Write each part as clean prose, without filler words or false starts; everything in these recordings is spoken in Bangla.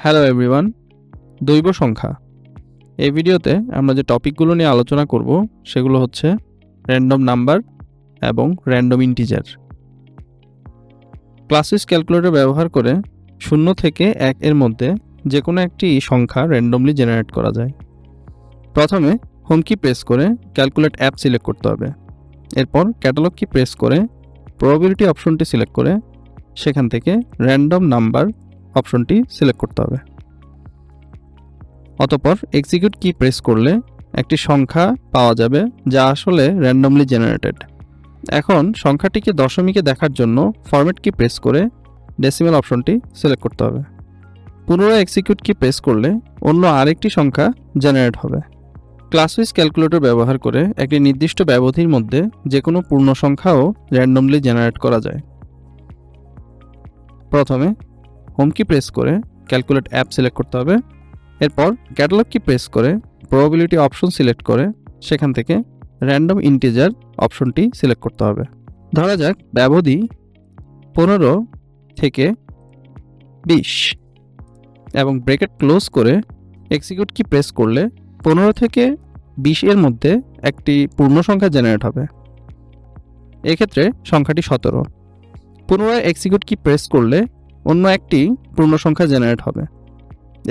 হ্যালো এভরিওয়ান, দৈব সংখ্যা। এই ভিডিওতে আমরা যে টপিকগুলো নিয়ে আলোচনা করব সেগুলো হচ্ছে র্যান্ডম নাম্বার এবং র্যান্ডম ইন্টিজার। ক্লাসউইজ ক্যালকুলেটর ব্যবহার করে 0 থেকে 1 এর মধ্যে যে কোনো একটি সংখ্যা র্যান্ডমলি জেনারেট করা যায়। প্রথমে হোম কি প্রেস করে ক্যালকুলেট অ্যাপ সিলেক্ট করতে হবে। এরপর ক্যাটালগ কি প্রেস করে প্রবাবিলিটি অপশনটি সিলেক্ট করে সেখান থেকে র্যান্ডম নাম্বার অপশনটি সিলেক্ট করতে হবে। অতঃপর এক্সিকিউট কি প্রেস করলে একটি সংখ্যা পাওয়া যাবে যা আসলে র্যান্ডমলি জেনারেটেড। এখন সংখ্যাটিকে দশমিকে দেখার জন্য ফরম্যাট কি প্রেস করে ডেসিমাল অপশনটি সিলেক্ট করতে হবে। পুনরায় এক্সিকিউট কি প্রেস করলে অন্য আরেকটি সংখ্যা জেনারেট হবে। ক্লাসউইজ ক্যালকুলেটর ব্যবহার করে একটি নির্দিষ্ট ব্যবধির মধ্যে যে কোনো পূর্ণ সংখ্যাও র্যান্ডমলি জেনারেট করা যায়। প্রথমে হোম কি প্রেস করে ক্যালকুলেট অ্যাপ সিলেক্ট করতে হবে। এরপর ক্যাটালগ কি প্রেস করে প্রবাবিলিটি অপশন সিলেক্ট করে সেখান থেকে র্যান্ডম ইন্টিজার অপশনটি সিলেক্ট করতে হবে। ধরা যাক ব্যবধি 15 থেকে 20 এবং ব্রেকেট ক্লোজ করে এক্সিকিউট কি প্রেস করলে 15 থেকে 20 এর মধ্যে একটি পূর্ণ সংখ্যা জেনারেট হবে। এক্ষেত্রে সংখ্যাটি 17। পুনরায় এক্সিকিউট কি প্রেস করলে অন্য একটি পূর্ণ সংখ্যা জেনারেট হবে।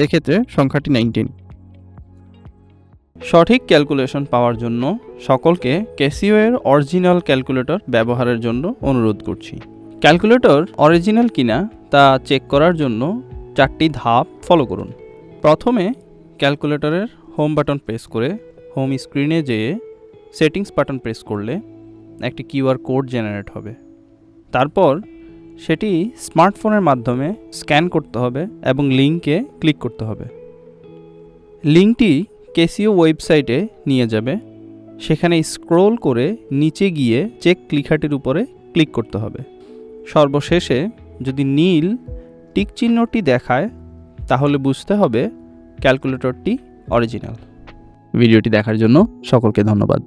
এক্ষেত্রে সংখ্যাটি 19। সঠিক ক্যালকুলেশন পাওয়ার জন্য সকলকে ক্যাসিও এর অরিজিনাল ক্যালকুলেটর ব্যবহারের জন্য অনুরোধ করছি। ক্যালকুলেটর অরিজিনাল কিনা তা চেক করার জন্য 4টি ধাপ ফলো করুন। প্রথমে ক্যালকুলেটরের হোম বাটন প্রেস করে হোম স্ক্রিনে যেয়ে সেটিংস বাটন প্রেস করলে একটি কিউআর কোড জেনারেট হবে। তারপর সেটি স্মার্টফোনের মাধ্যমে স্ক্যান করতে হবে এবং লিঙ্কে ক্লিক করতে হবে। লিঙ্কটি ক্যাসিও ওয়েবসাইটে নিয়ে যাবে। সেখানে স্ক্রল করে নিচে গিয়ে চেক লেখাটির উপরে ক্লিক করতে হবে। সর্বশেষে যদি নীল টিক চিহ্নটি দেখায় তাহলে বুঝতে হবে ক্যালকুলেটরটি অরিজিনাল। ভিডিওটি দেখার জন্য সকলকে ধন্যবাদ।